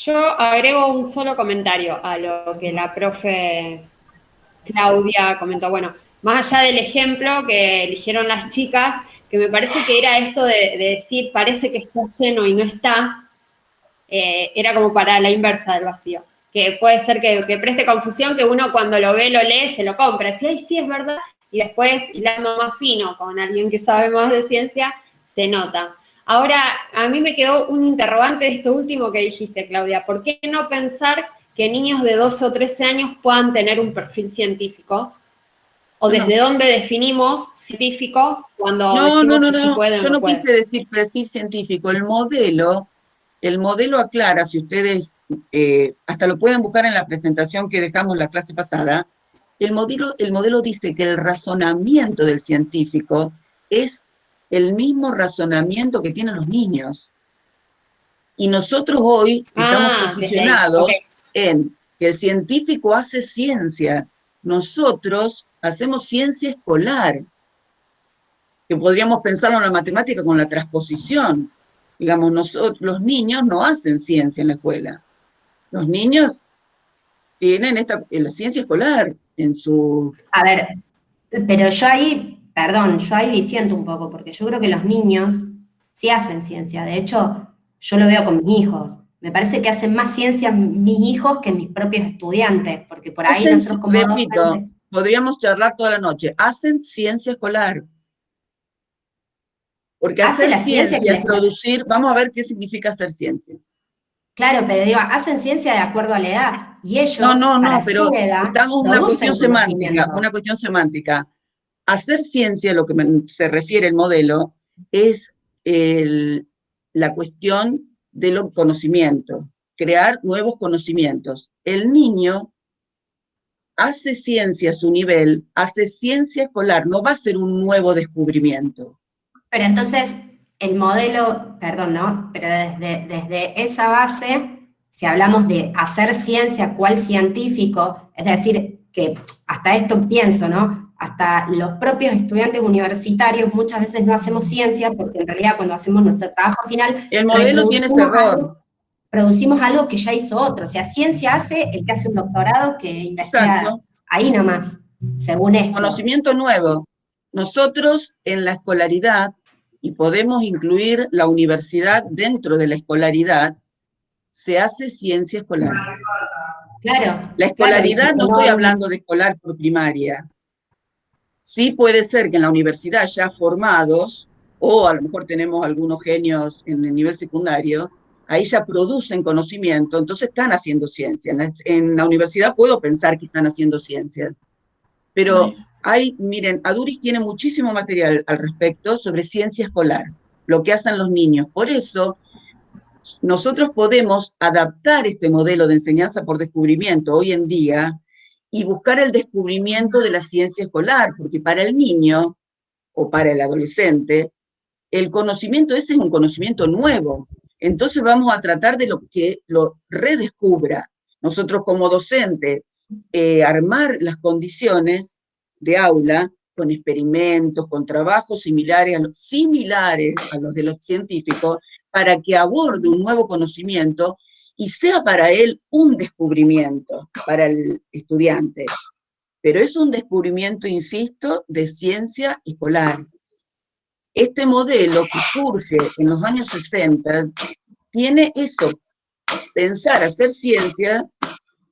Yo agrego un solo comentario a lo que la profe Claudia comentó. Bueno, más allá del ejemplo que eligieron las chicas, que me parece que era esto de decir parece que está lleno y no está, era como para la inversa del vacío. Que puede ser que preste confusión, que uno cuando lo ve, lo lee, se lo compra. Si, ay, sí, es verdad. Y después, hilando más fino con alguien que sabe más de ciencia, se nota. Ahora, a mí me quedó un interrogante de esto último que dijiste, Claudia. ¿Por qué no pensar que niños de 12 o 13 años puedan tener un perfil científico? ¿O Bueno, desde dónde definimos científico cuando no, no, decimos no, si sí no, puede o yo no no puede? quise decir perfil científico. El modelo aclara, si ustedes hasta lo pueden buscar en la presentación que dejamos la clase pasada, el modelo dice que el razonamiento del científico es el mismo razonamiento que tienen los niños. Y nosotros hoy estamos Ah, desde ahí. Ok. posicionados en que el científico hace ciencia, nosotros hacemos ciencia escolar, que podríamos pensarlo en la matemática con la transposición. Digamos, los niños no hacen ciencia en la escuela. Los niños tienen en la ciencia escolar en su... A ver, pero yo ahí, perdón, yo ahí disiento un poco, porque yo creo que los niños sí hacen ciencia. De hecho, yo lo veo con mis hijos. Me parece que hacen más ciencia mis hijos que mis propios estudiantes, porque por ahí Hacen, nosotros como repito, docentes, podríamos charlar toda la noche, hacen ciencia escolar, porque hace hacer la ciencia que ciencia es les... producir, vamos a ver qué significa hacer ciencia. Claro, pero digo, hacen ciencia de acuerdo a la edad, y No, ellos, no, no, para su pero edad, estamos en una cuestión producen semántica, conocimiento. una cuestión semántica. Hacer ciencia, lo que se refiere el modelo, es el- la cuestión de los conocimientos, crear nuevos conocimientos. El niño hace ciencia a su nivel, hace ciencia escolar, no va a ser un nuevo descubrimiento. Pero entonces, el modelo, perdón, ¿no? Pero desde esa base, si hablamos de hacer ciencia cual científico, es decir, que hasta esto pienso, ¿no? Hasta los propios estudiantes universitarios muchas veces no hacemos ciencia porque en realidad cuando hacemos nuestro trabajo final El modelo tiene ese reproducimos error. algo, producimos algo que ya hizo otro. O sea, ciencia hace el que hace un doctorado que investiga Exacto. ahí nomás, según esto. Conocimiento nuevo. Nosotros en la escolaridad, y podemos incluir la universidad dentro de la escolaridad, se hace ciencia escolar. Claro, La claro, escolaridad, no estoy hablando de escolar por primaria. Sí puede ser que en la universidad ya formados, o a lo mejor tenemos algunos genios en el nivel secundario, ahí ya producen conocimiento, entonces están haciendo ciencia. En la universidad puedo pensar que están haciendo ciencia, pero miren, Aduris tiene muchísimo material al respecto sobre ciencia escolar, lo que hacen los niños. Por eso, nosotros podemos adaptar este modelo de enseñanza por descubrimiento hoy en día y buscar el descubrimiento de la ciencia escolar, porque para el niño o para el adolescente, el conocimiento ese es un conocimiento nuevo. Entonces vamos a tratar de lo que lo redescubra. Nosotros como docentes, armar las condiciones de aula con experimentos, con trabajos similares a los de los científicos, para que aborde un nuevo conocimiento y sea para él un descubrimiento, para el estudiante. Pero es un descubrimiento, insisto, de ciencia escolar. Este modelo que surge en los años 60 tiene eso, pensar, hacer ciencia,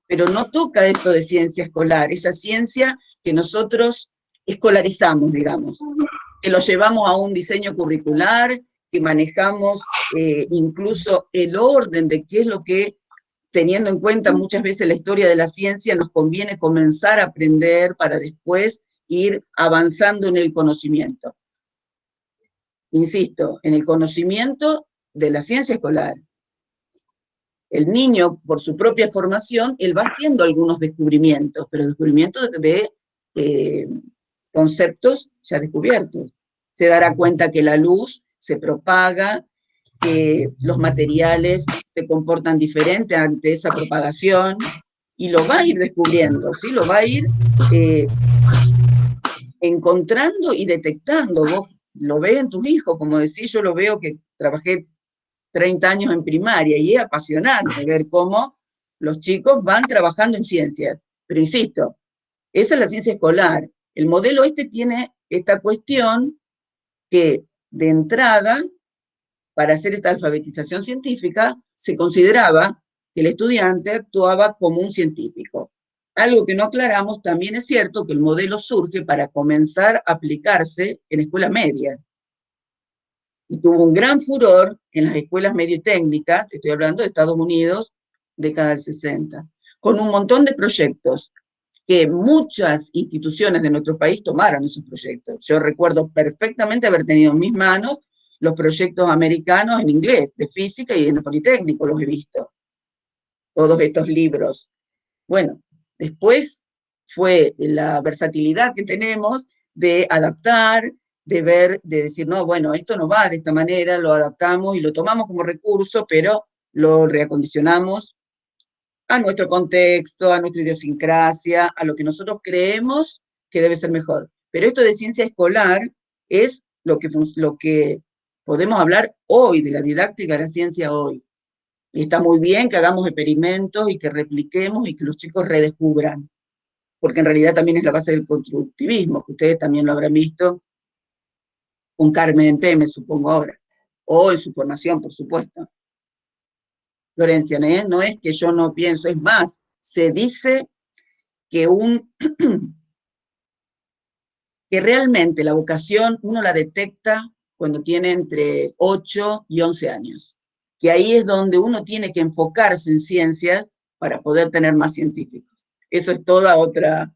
pero no toca esto de ciencia escolar, esa ciencia que nosotros escolarizamos, digamos, que lo llevamos a un diseño curricular, que manejamos incluso el orden de qué es lo que, teniendo en cuenta muchas veces la historia de la ciencia, nos conviene comenzar a aprender para después ir avanzando en el conocimiento. Insisto, en el conocimiento de la ciencia escolar. El niño, por su propia formación, él va haciendo algunos descubrimientos, pero descubrimientos de conceptos ya descubiertos. Se dará cuenta que la luz se propaga, que los materiales se comportan diferente ante esa propagación, y lo va a ir descubriendo, ¿sí? Lo va a ir eh, encontrando y detectando. Vos lo ves en tus hijos, como decís, yo lo veo que trabajé 30 años en primaria y es apasionante ver cómo los chicos van trabajando en ciencias. Pero insisto, esa es la ciencia escolar. El modelo este tiene esta cuestión que de entrada, para hacer esta alfabetización científica, se consideraba que el estudiante actuaba como un científico. Algo que no aclaramos, también es cierto que el modelo surge para comenzar a aplicarse en escuela media. Y tuvo un gran furor en las escuelas medio y técnicas, estoy hablando de Estados Unidos, década del 60, con un montón de proyectos que muchas instituciones de nuestro país tomaron esos proyectos. Yo recuerdo perfectamente haber tenido en mis manos los proyectos americanos en inglés, de física y en el Politécnico los he visto, todos estos libros. Bueno, después fue la versatilidad que tenemos de adaptar, de ver, de decir, no, bueno, esto no va de esta manera, lo adaptamos y lo tomamos como recurso, pero lo reacondicionamos a nuestro contexto, a nuestra idiosincrasia, a lo que nosotros creemos que debe ser mejor. Pero esto de ciencia escolar es lo que podemos hablar hoy, de la didáctica de la ciencia hoy. Y está muy bien que hagamos experimentos y que repliquemos y que los chicos redescubran, porque en realidad también es la base del constructivismo, que ustedes también lo habrán visto con Carmen P., me supongo ahora, o en su formación, por supuesto. Florencia, no es que yo no pienso, es más, se dice que, que realmente la vocación uno la detecta cuando tiene entre 8 y 11 años, que ahí es donde uno tiene que enfocarse en ciencias para poder tener más científicos. Eso es toda otra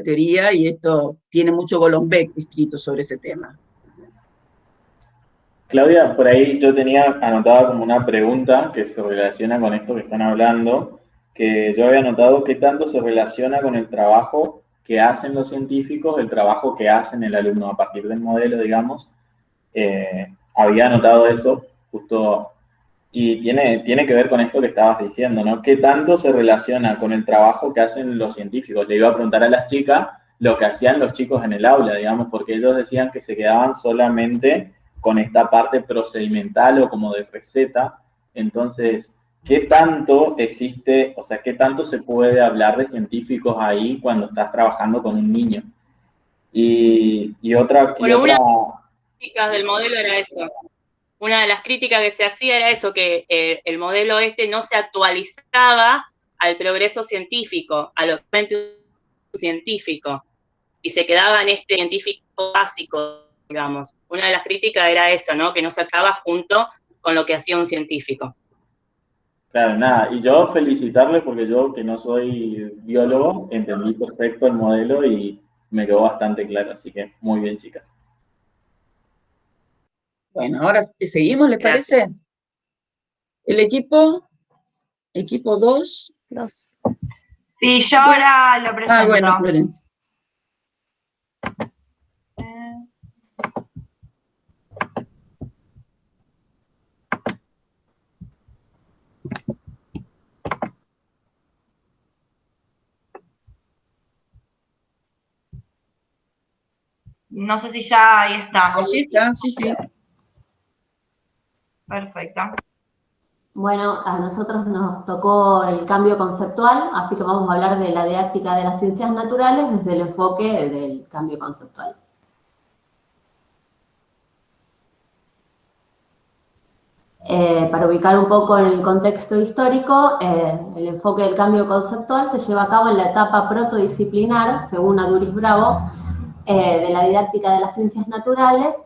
teoría y esto tiene mucho Golombek escrito sobre ese tema. Claudia, por ahí yo tenía anotada como una pregunta que se relaciona con esto que están hablando, que yo había notado qué tanto se relaciona con el trabajo que hacen los científicos, el trabajo que hacen el alumno a partir del modelo, digamos. Había notado eso justo, y tiene que ver con esto que estabas diciendo, ¿no? ¿Qué tanto se relaciona con el trabajo que hacen los científicos? Le iba a preguntar a las chicas lo que hacían los chicos en el aula, digamos, porque ellos decían que se quedaban solamente con esta parte procedimental o como de receta. Entonces, ¿qué tanto existe, o sea, qué tanto se puede hablar de científicos ahí cuando estás trabajando con un niño? Y otra... Bueno, una de las críticas del modelo era eso. Una de las críticas que se hacía era eso, que el modelo este no se actualizaba al progreso científico, a lo científico, y se quedaba en este científico básico, digamos. Una de las críticas era eso, ¿no? Que no se acaba junto con lo que hacía un científico. Claro, nada, y yo felicitarles porque yo, que no soy biólogo, entendí perfecto el modelo y me quedó bastante claro, así que muy bien, chicas. Bueno, ahora seguimos, ¿les parece? El equipo 2. Sí, yo ahora lo presento. Ah, bueno, Florencia. No sé si ya ahí está. Allí está, sí, sí. Perfecto. Bueno, a nosotros nos tocó el cambio conceptual, así que vamos a hablar de la didáctica de las ciencias naturales desde el enfoque del cambio conceptual. Para ubicar un poco en el contexto histórico, el enfoque del cambio conceptual se lleva a cabo en la etapa protodisciplinar, según Aduris Bravo, de la didáctica de las ciencias naturales,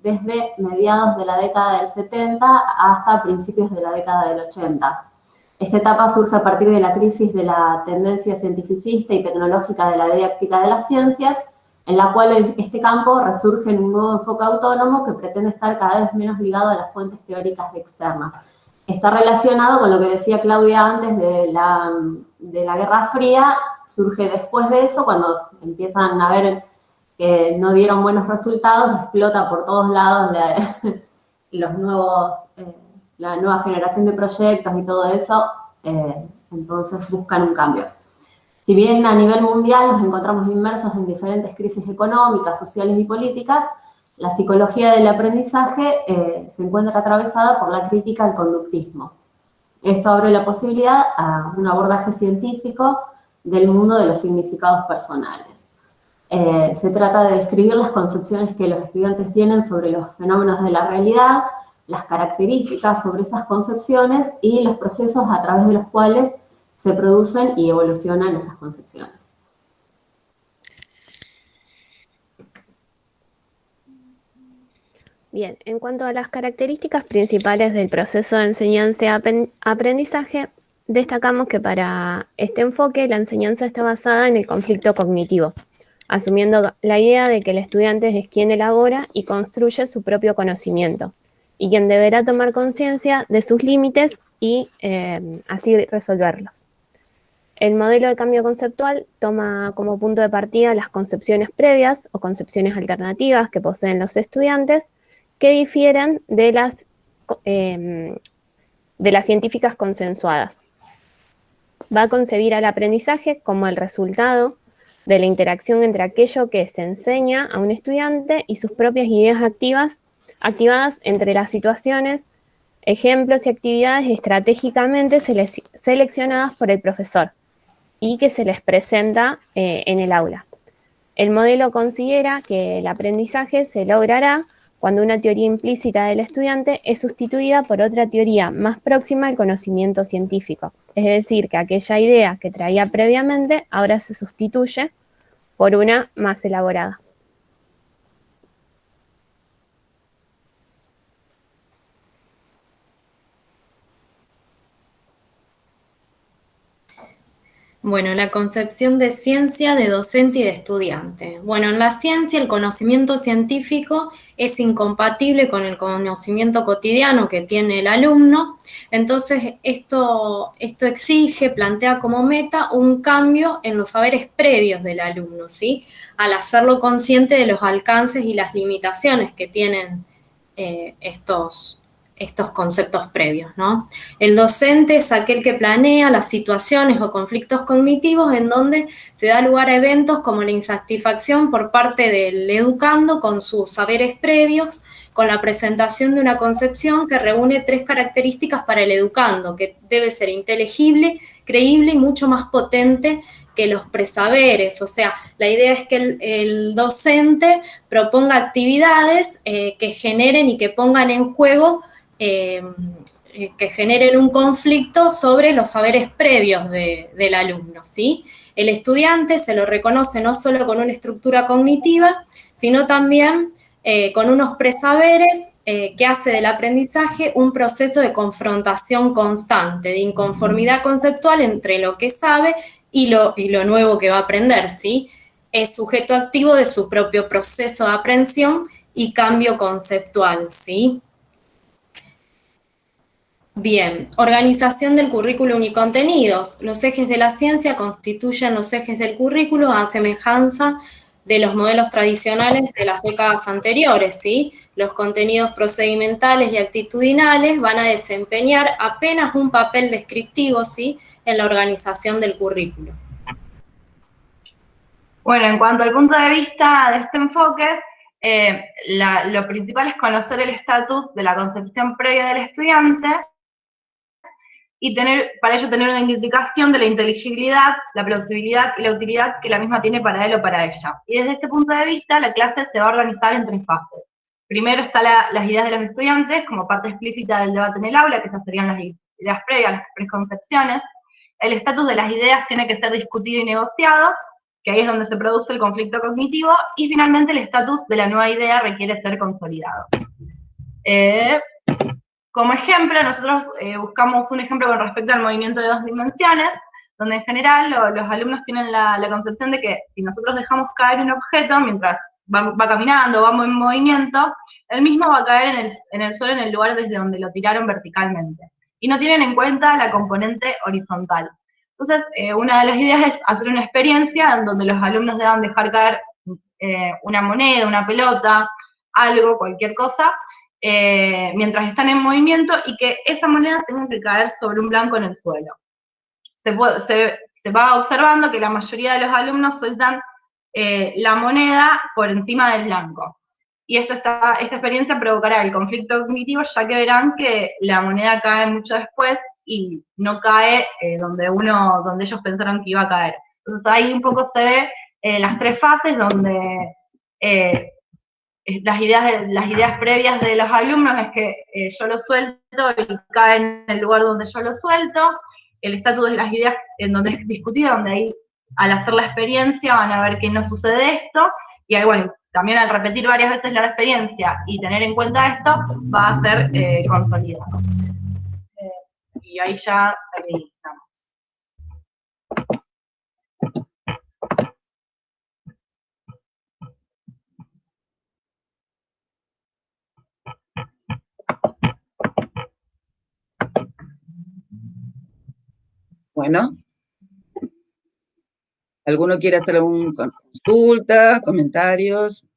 desde mediados de la década del 70 hasta principios de la década del 80. Esta etapa surge a partir de la crisis de la tendencia cientificista y tecnológica de la didáctica de las ciencias, en la cual este campo resurge en un nuevo enfoque autónomo que pretende estar cada vez menos ligado a las fuentes teóricas externas. Está relacionado con lo que decía Claudia antes de la Guerra Fría, surge después de eso, cuando empiezan a ver que no dieron buenos resultados, explota por todos lados la nueva generación de proyectos y todo eso, entonces buscan un cambio. Si bien a nivel mundial nos encontramos inmersos en diferentes crisis económicas, sociales y políticas, La psicología del aprendizaje se encuentra atravesada por la crítica al conductismo. Esto abre la posibilidad a un abordaje científico del mundo de los significados personales. Se trata de describir las concepciones que los estudiantes tienen sobre los fenómenos de la realidad, las características sobre esas concepciones y los procesos a través de los cuales se producen y evolucionan esas concepciones. Bien, en cuanto a las características principales del proceso de enseñanza-aprendizaje, destacamos que para este enfoque la enseñanza está basada en el conflicto cognitivo, asumiendo la idea de que el estudiante es quien elabora y construye su propio conocimiento, y quien deberá tomar conciencia de sus límites y así resolverlos. El modelo de cambio conceptual toma como punto de partida las concepciones previas o concepciones alternativas que poseen los estudiantes, que difieren de las científicas consensuadas. Va a concebir al aprendizaje como el resultado de la interacción entre aquello que se enseña a un estudiante y sus propias ideas activadas entre las situaciones, ejemplos y actividades estratégicamente seleccionadas por el profesor y que se les presenta en el aula. El modelo considera que el aprendizaje se logrará cuando una teoría implícita del estudiante es sustituida por otra teoría más próxima al conocimiento científico. Es decir, que aquella idea que traía previamente ahora se sustituye por una más elaborada. Bueno, la concepción de ciencia de docente y de estudiante. Bueno, en la ciencia el conocimiento científico es incompatible con el conocimiento cotidiano que tiene el alumno, entonces esto exige, plantea como meta un cambio en los saberes previos del alumno, ¿sí? Al hacerlo consciente de los alcances y las limitaciones que tienen estos conceptos previos, ¿no? El docente es aquel que planea las situaciones o conflictos cognitivos en donde se da lugar a eventos como la insatisfacción por parte del educando con sus saberes previos, con la presentación de una concepción que reúne 3 características para el educando, que debe ser inteligible, creíble y mucho más potente que los presaberes. O sea, la idea es que el docente proponga actividades que generen y que pongan en juego que generen un conflicto sobre los saberes previos del alumno, ¿sí? El estudiante se lo reconoce no solo con una estructura cognitiva, sino también con unos presaberes que hace del aprendizaje un proceso de confrontación constante, de inconformidad conceptual entre lo que sabe y lo nuevo que va a aprender, ¿sí? Es sujeto activo de su propio proceso de aprehensión y cambio conceptual, ¿sí? Bien, organización del currículum y contenidos. Los ejes de la ciencia constituyen los ejes del currículo a semejanza de los modelos tradicionales de las décadas anteriores, ¿sí? Los contenidos procedimentales y actitudinales van a desempeñar apenas un papel descriptivo, ¿sí?, en la organización del currículo. Bueno, en cuanto al punto de vista de este enfoque, lo principal es conocer el estatus de la concepción previa del estudiante y para ello tener una indicación de la inteligibilidad, la plausibilidad y la utilidad que la misma tiene para él o para ella. Y desde este punto de vista, la clase se va a organizar en 3 fases. Primero están las ideas de los estudiantes como parte explícita del debate en el aula, que esas serían las ideas previas, las preconcepciones. El estatus de las ideas tiene que ser discutido y negociado, que ahí es donde se produce el conflicto cognitivo, y finalmente el estatus de la nueva idea requiere ser consolidado. Como ejemplo, nosotros buscamos un ejemplo con respecto al movimiento de 2 dimensiones, donde en general los alumnos tienen la concepción de que si nosotros dejamos caer un objeto mientras va caminando, vamos en movimiento, el mismo va a caer en el suelo en el lugar desde donde lo tiraron verticalmente. Y no tienen en cuenta la componente horizontal. Entonces, una de las ideas es hacer una experiencia en donde los alumnos deban dejar caer una moneda, una pelota, algo, cualquier cosa, mientras están en movimiento y que esa moneda tenga que caer sobre un blanco en el suelo. Se va observando que la mayoría de los alumnos sueltan la moneda por encima del blanco. y esta experiencia provocará el conflicto cognitivo, ya que verán que la moneda cae mucho después y no cae donde ellos pensaron que iba a caer. Entonces ahí un poco se ve las tres fases donde las ideas previas de los alumnos es que yo lo suelto y cae en el lugar donde yo lo suelto. El estatus de las ideas en donde es discutido, donde ahí al hacer la experiencia van a ver que no sucede esto, y ahí, bueno, también al repetir varias veces la experiencia y tener en cuenta esto, va a ser consolidado. Y ahí ya terminamos. Bueno, ¿alguno quiere hacer alguna consulta, comentarios?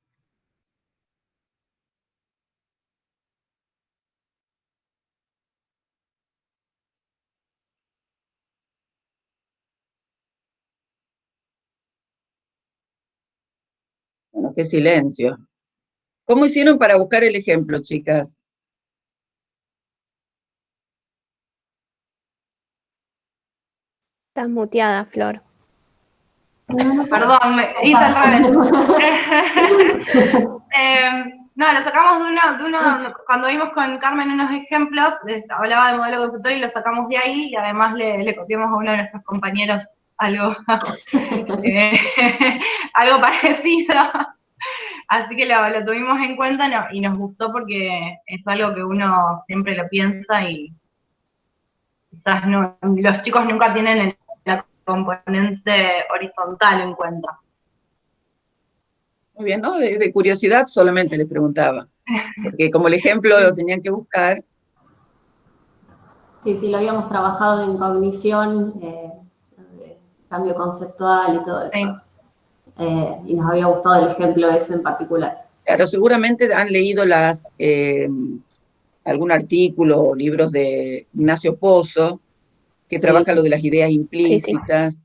Bueno, qué silencio. ¿Cómo hicieron para buscar el ejemplo, chicas? Estás muteada, Flor. Perdón, hice al revés. No, lo sacamos de uno, cuando vimos con Carmen unos ejemplos, hablaba del modelo conceptual y lo sacamos de ahí, y además le copiamos a uno de nuestros compañeros algo, algo parecido. Así que lo tuvimos en cuenta y nos gustó porque es algo que uno siempre lo piensa y quizás los chicos nunca tienen la componente horizontal en cuenta. Muy bien, ¿no? De curiosidad solamente les preguntaba, porque como el ejemplo lo tenían que buscar. Sí, lo habíamos trabajado en cognición, cambio conceptual y todo eso. Sí. Y nos había gustado el ejemplo ese en particular. Claro, seguramente han leído algún artículo o libros de Ignacio Pozo, que trabaja lo de las ideas implícitas.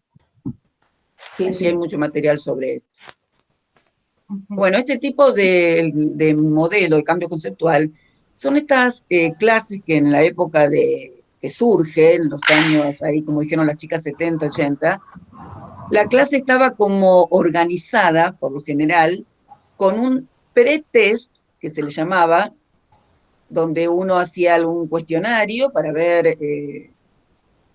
Sí, hay mucho material sobre esto. Bueno, este tipo de modelo de cambio conceptual son estas clases que en la época que surge, en los años, ahí como dijeron las chicas, 70, 80, la clase estaba como organizada, por lo general, con un pretest, que se le llamaba, donde uno hacía algún cuestionario para ver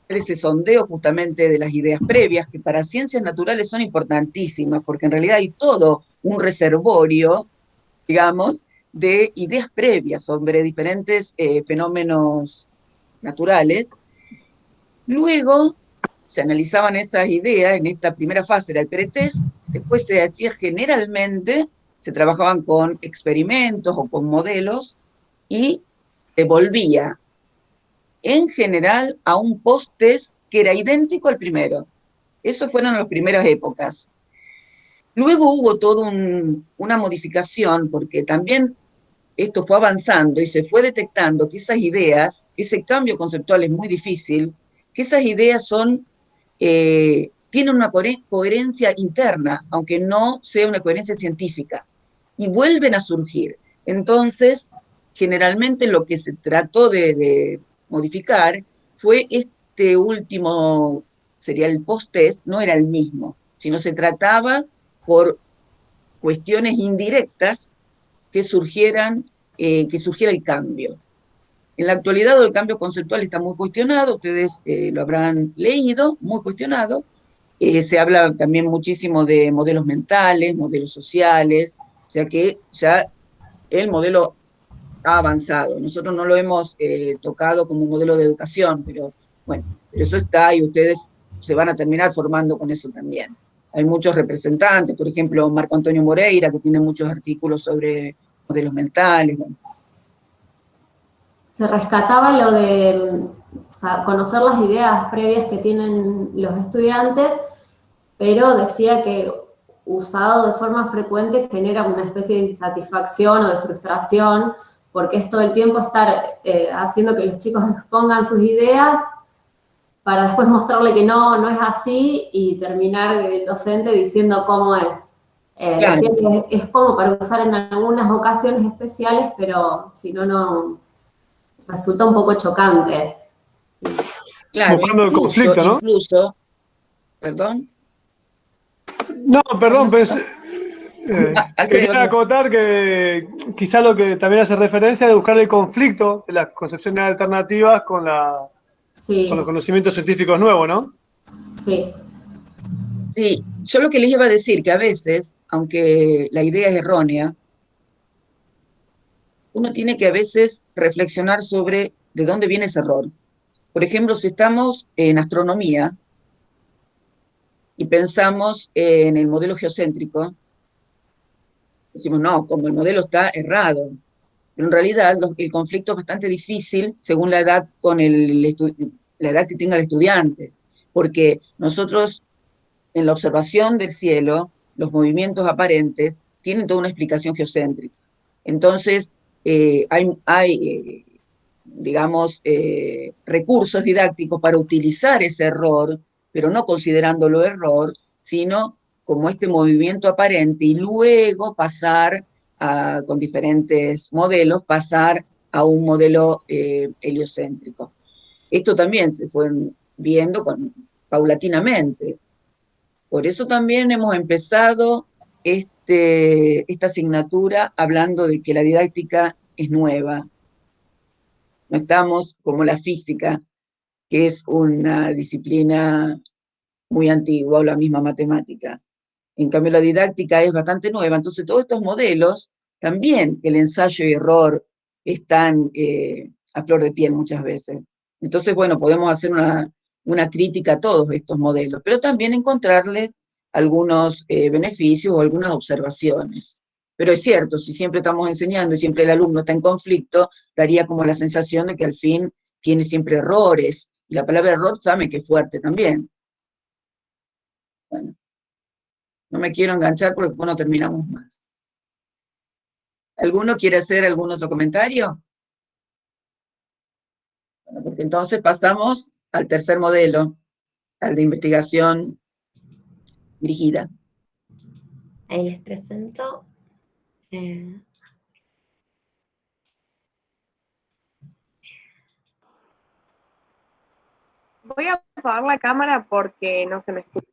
ese sondeo justamente de las ideas previas, que para ciencias naturales son importantísimas, porque en realidad hay todo un reservorio, digamos, de ideas previas sobre diferentes fenómenos naturales. Luego se analizaban esas ideas, en esta primera fase era el pretest, después se hacía generalmente, se trabajaban con experimentos o con modelos, y se volvía en general a un post-test que era idéntico al primero. Eso fueron las primeras épocas. Luego hubo toda una modificación, porque también esto fue avanzando y se fue detectando que esas ideas, ese cambio conceptual es muy difícil, que esas ideas tienen una coherencia interna, aunque no sea una coherencia científica, y vuelven a surgir. Entonces, generalmente lo que se trató de modificar fue este último, sería el post-test, no era el mismo, sino se trataba por cuestiones indirectas que surgiera el cambio. En la actualidad el cambio conceptual está muy cuestionado, ustedes lo habrán leído, muy cuestionado. Se habla también muchísimo de modelos mentales, modelos sociales, o sea que ya el modelo ha avanzado. Nosotros no lo hemos tocado como un modelo de educación, pero bueno, eso está y ustedes se van a terminar formando con eso también. Hay muchos representantes, por ejemplo, Marco Antonio Moreira, que tiene muchos artículos sobre modelos mentales. Bueno. Se rescataba lo de conocer las ideas previas que tienen los estudiantes, pero decía que usado de forma frecuente genera una especie de insatisfacción o de frustración, porque es todo el tiempo estar haciendo que los chicos expongan sus ideas para después mostrarle que no es así y terminar el docente diciendo cómo es. Claro. Decía que es como para usar en algunas ocasiones especiales, pero si no, no resulta un poco chocante. Claro, Buscando el conflicto, ¿no? incluso, perdón. No, perdón, Ay, no pero sé, Alfredo, quería acotar que quizá lo que también hace referencia es de buscar el conflicto de las concepciones alternativas con los Sí, conocimientos científicos nuevos, ¿no? sí. sí, yo lo que les iba a decir, que a veces, aunque la idea es errónea, uno tiene que a veces reflexionar sobre de dónde viene ese error. Por ejemplo, si estamos en astronomía y pensamos en el modelo geocéntrico, decimos, no, como el modelo está errado. Pero en realidad el conflicto es bastante difícil según la edad, la edad que tenga el estudiante, porque nosotros en la observación del cielo, los movimientos aparentes tienen toda una explicación geocéntrica. Entonces, hay digamos, recursos didácticos para utilizar ese error, pero no considerándolo error, sino como este movimiento aparente y luego pasar con diferentes modelos, pasar a un modelo heliocéntrico. Esto también se fue viendo paulatinamente. Por eso también hemos empezado esta asignatura hablando de que la didáctica es nueva. No estamos como la física, que es una disciplina muy antigua, o la misma matemática. En cambio, la didáctica es bastante nueva, entonces todos estos modelos, también el ensayo y error están a flor de piel muchas veces. Entonces, bueno, podemos hacer una crítica a todos estos modelos, pero también encontrarles algunos beneficios o algunas observaciones. Pero es cierto, si siempre estamos enseñando y siempre el alumno está en conflicto, daría como la sensación de que al fin tiene siempre errores. Y la palabra error, saben que es fuerte también. Bueno, no me quiero enganchar porque después no terminamos más. ¿Alguno quiere hacer algún otro comentario? Bueno, porque entonces pasamos al tercer modelo, al de investigación dirigida. Ahí les presento. Voy a apagar la cámara porque no se me escucha.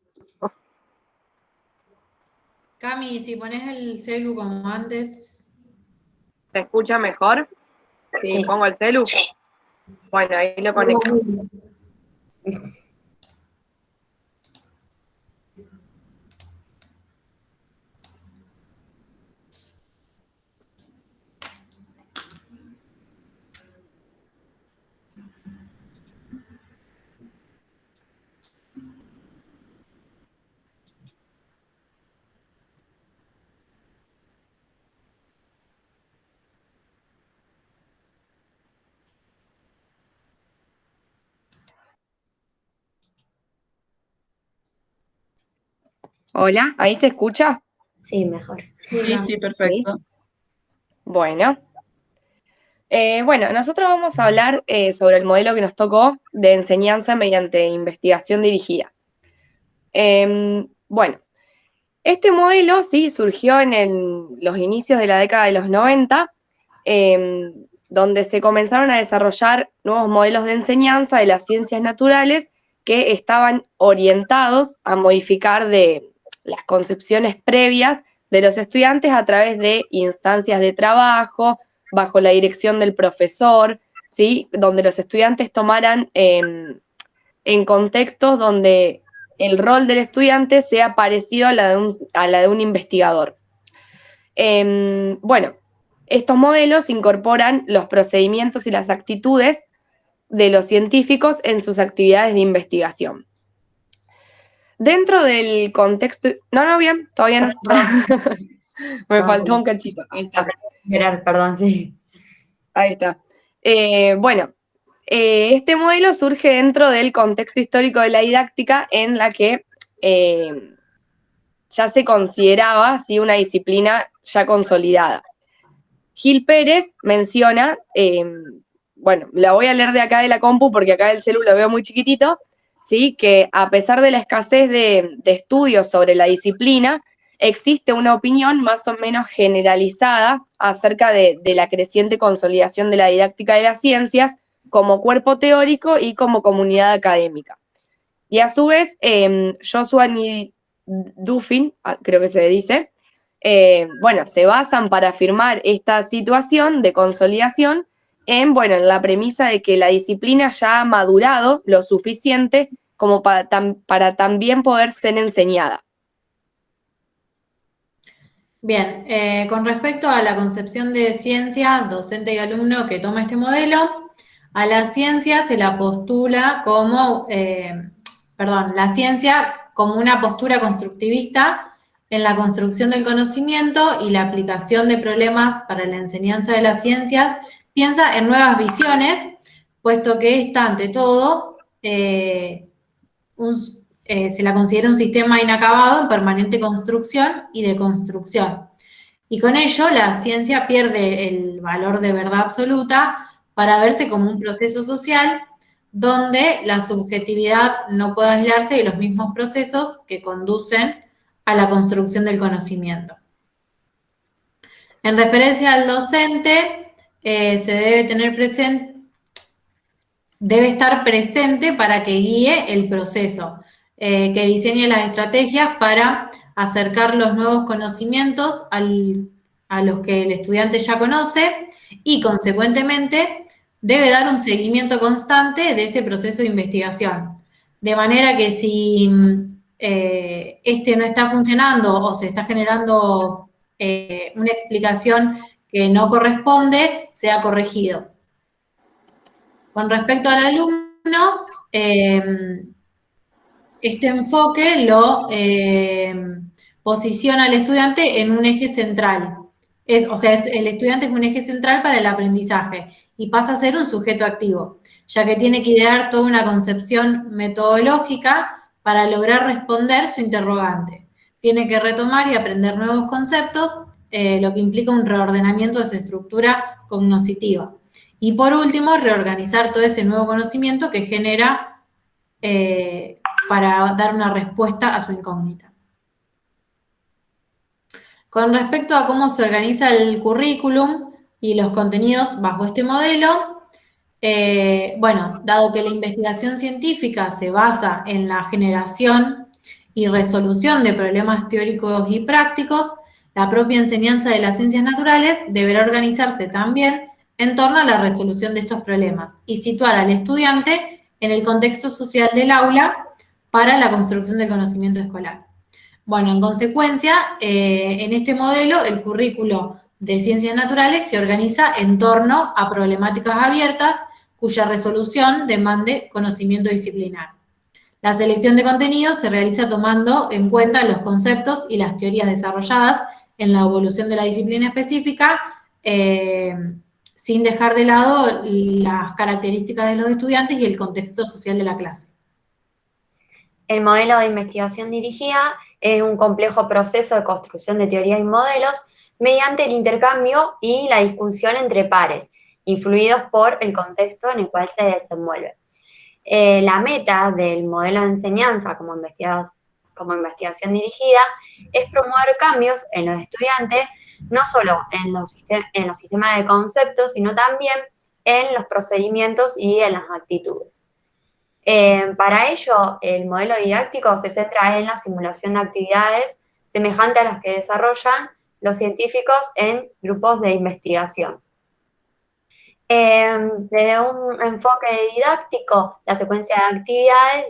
Cami, si pones el celu como antes. ¿Se escucha mejor? Sí. ¿Pongo el celu? Sí. Bueno, ahí lo conecto. Hola, ¿ahí se escucha? Sí, mejor. Sí, perfecto. ¿Sí? Bueno. Bueno, nosotros vamos a hablar sobre el modelo que nos tocó de enseñanza mediante investigación dirigida. Bueno, este modelo sí surgió en los inicios de la década de los 90, donde se comenzaron a desarrollar nuevos modelos de enseñanza de las ciencias naturales que estaban orientados a modificar de las concepciones previas de los estudiantes a través de instancias de trabajo, bajo la dirección del profesor, ¿sí? Donde los estudiantes tomaran en contextos donde el rol del estudiante sea parecido a la de un investigador. Bueno, estos modelos incorporan los procedimientos y las actitudes de los científicos en sus actividades de investigación. Dentro del contexto... No, bien, todavía no. Me faltó un cachito. Ahí está. Perdón, sí. Ahí está. Bueno, este modelo surge dentro del contexto histórico de la didáctica en la que ya se consideraba ¿sí? una disciplina ya consolidada. Gil Pérez menciona, bueno, la voy a leer de acá de la compu porque acá del celu lo veo muy chiquitito, ¿sí? Que a pesar de la escasez de estudios sobre la disciplina, existe una opinión más o menos generalizada acerca de la creciente consolidación de la didáctica de las ciencias como cuerpo teórico y como comunidad académica. Y a su vez, Joshua y Dufin, creo que se dice, bueno, se basan para afirmar esta situación de consolidación en la premisa de que la disciplina ya ha madurado lo suficiente como para también poder ser enseñada. Bien, con respecto a la concepción de ciencia, docente y alumno que toma este modelo, a la ciencia se la postula como, la ciencia como una postura constructivista en la construcción del conocimiento y la aplicación de problemas para la enseñanza de las ciencias, piensa en nuevas visiones, puesto que está ante todo se la considera un sistema inacabado en permanente construcción y deconstrucción. Y con ello la ciencia pierde el valor de verdad absoluta para verse como un proceso social donde la subjetividad no puede aislarse de los mismos procesos que conducen a la construcción del conocimiento. En referencia al docente, debe estar presente para que guíe el proceso, que diseñe las estrategias para acercar los nuevos conocimientos a los que el estudiante ya conoce y, consecuentemente, debe dar un seguimiento constante de ese proceso de investigación. De manera que si este no está funcionando o se está generando una explicación que no corresponde, sea corregido. Con respecto al alumno, este enfoque lo posiciona al estudiante en un eje central. El estudiante es un eje central para el aprendizaje y pasa a ser un sujeto activo, ya que tiene que idear toda una concepción metodológica para lograr responder su interrogante. Tiene que retomar y aprender nuevos conceptos, lo que implica un reordenamiento de su estructura cognoscitiva. Y por último, reorganizar todo ese nuevo conocimiento que genera para dar una respuesta a su incógnita. Con respecto a cómo se organiza el currículum y los contenidos bajo este modelo, dado que la investigación científica se basa en la generación y resolución de problemas teóricos y prácticos, la propia enseñanza de las ciencias naturales deberá organizarse también en torno a la resolución de estos problemas y situar al estudiante en el contexto social del aula para la construcción del conocimiento escolar. Bueno, en consecuencia, en este modelo, el currículo de ciencias naturales se organiza en torno a problemáticas abiertas cuya resolución demande conocimiento disciplinar. La selección de contenidos se realiza tomando en cuenta los conceptos y las teorías desarrolladas en la evolución de la disciplina específica, sin dejar de lado las características de los estudiantes y el contexto social de la clase. El modelo de investigación dirigida es un complejo proceso de construcción de teorías y modelos mediante el intercambio y la discusión entre pares, influidos por el contexto en el cual se desenvuelve. La meta del modelo de enseñanza como investigación dirigida es promover cambios en los estudiantes, no solo en los sistemas de conceptos, sino también en los procedimientos y en las actitudes. Para ello, el modelo didáctico se centra en la simulación de actividades semejantes a las que desarrollan los científicos en grupos de investigación. Desde un enfoque didáctico, la secuencia de actividades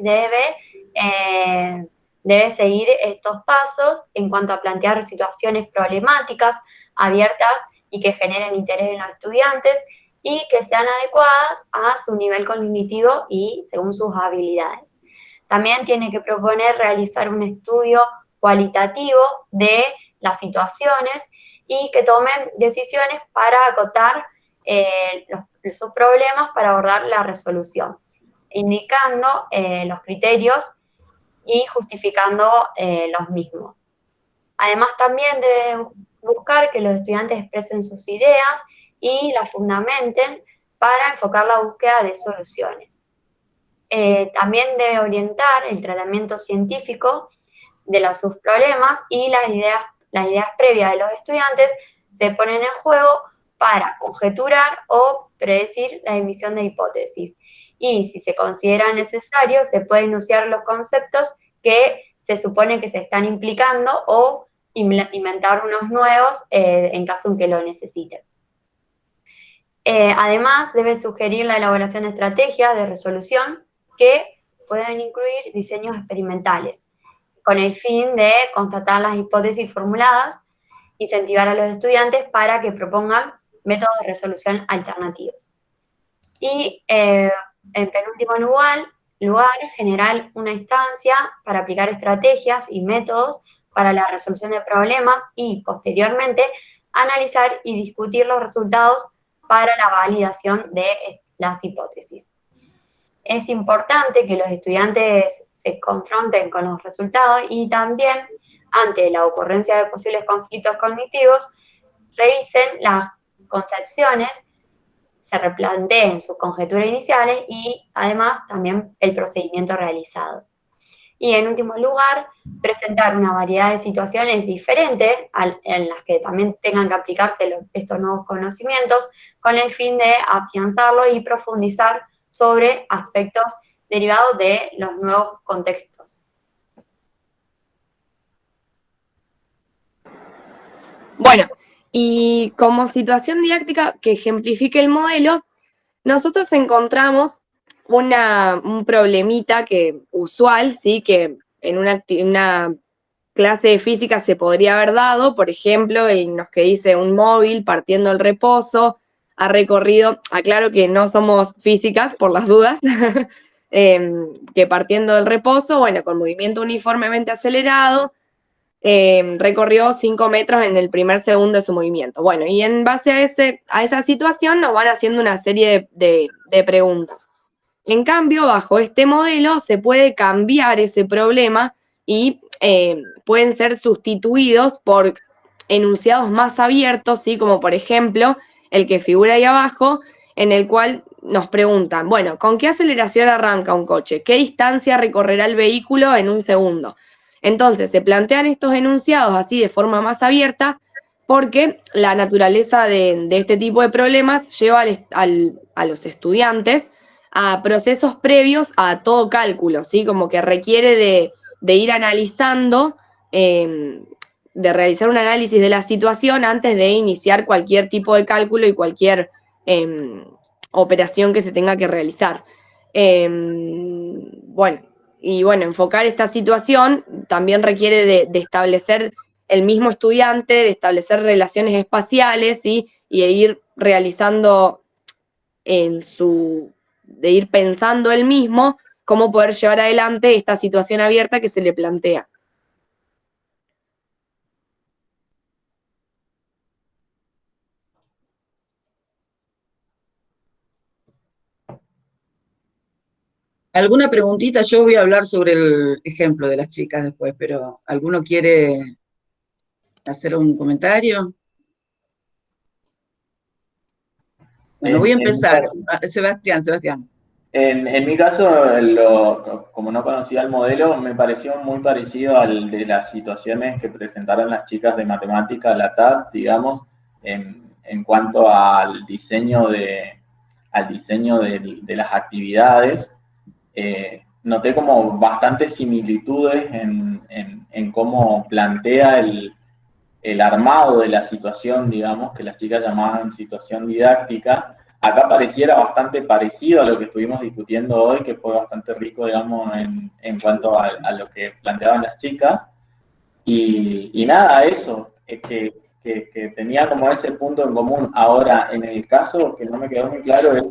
debe seguir estos pasos en cuanto a plantear situaciones problemáticas, abiertas y que generen interés en los estudiantes y que sean adecuadas a su nivel cognitivo y según sus habilidades. También tiene que proponer realizar un estudio cualitativo de las situaciones y que tomen decisiones para acotar sus problemas para abordar la resolución, indicando los criterios y justificando los mismos. Además, también debe buscar que los estudiantes expresen sus ideas y las fundamenten para enfocar la búsqueda de soluciones. También debe orientar el tratamiento científico sus problemas y las ideas previas de los estudiantes se ponen en juego para conjeturar o predecir la emisión de hipótesis. Y si se considera necesario, se pueden enunciar los conceptos que se supone que se están implicando o inventar unos nuevos en caso en que lo necesiten. Además, debe sugerir la elaboración de estrategias de resolución que puedan incluir diseños experimentales, con el fin de constatar las hipótesis formuladas, incentivar a los estudiantes para que propongan métodos de resolución alternativos. Y en penúltimo lugar, generar una instancia para aplicar estrategias y métodos para la resolución de problemas y, posteriormente, analizar y discutir los resultados para la validación de las hipótesis. Es importante que los estudiantes se confronten con los resultados y también, ante la ocurrencia de posibles conflictos cognitivos, revisen las concepciones, se replanteen sus conjeturas iniciales y, además, también el procedimiento realizado. Y, en último lugar, presentar una variedad de situaciones diferentes en las que también tengan que aplicarse estos nuevos conocimientos con el fin de afianzarlos y profundizar sobre aspectos derivados de los nuevos contextos. Bueno, y como situación didáctica que ejemplifique el modelo, nosotros encontramos un problemita usual, ¿sí? Que en una clase de física se podría haber dado, por ejemplo, en los que dice un móvil partiendo el reposo, ha recorrido, aclaro que no somos físicas por las dudas, que partiendo del reposo, bueno, con movimiento uniformemente acelerado, recorrió 5 metros en el primer segundo de su movimiento. Bueno, y en base a esa situación nos van haciendo una serie de preguntas. En cambio, bajo este modelo se puede cambiar ese problema y pueden ser sustituidos por enunciados más abiertos, ¿sí? Como por ejemplo el que figura ahí abajo, en el cual nos preguntan, bueno, ¿con qué aceleración arranca un coche? ¿Qué distancia recorrerá el vehículo en un segundo? Entonces, se plantean estos enunciados así de forma más abierta porque la naturaleza de este tipo de problemas lleva a los estudiantes a procesos previos a todo cálculo, ¿sí? Como que requiere de ir analizando, de realizar un análisis de la situación antes de iniciar cualquier tipo de cálculo y cualquier operación que se tenga que realizar. Bueno, enfocar esta situación también requiere de establecer el mismo estudiante, de establecer relaciones espaciales, ¿sí? Y de ir realizando de ir pensando él mismo cómo poder llevar adelante esta situación abierta que se le plantea. ¿Alguna preguntita? Yo voy a hablar sobre el ejemplo de las chicas después, pero ¿alguno quiere hacer un comentario? Bueno, voy a empezar. Sebastián. En mi caso, como no conocía el modelo, me pareció muy parecido al de las situaciones que presentaron las chicas de matemática, la TAD, digamos, en cuanto al diseño de las actividades. Noté como bastantes similitudes en cómo plantea el armado de la situación, digamos, que las chicas llamaban situación didáctica. Acá pareciera bastante parecido a lo que estuvimos discutiendo hoy, que fue bastante rico, digamos, en cuanto a lo que planteaban las chicas. Y nada, eso, que tenía como ese punto en común. Ahora, en el caso que no me quedó muy claro es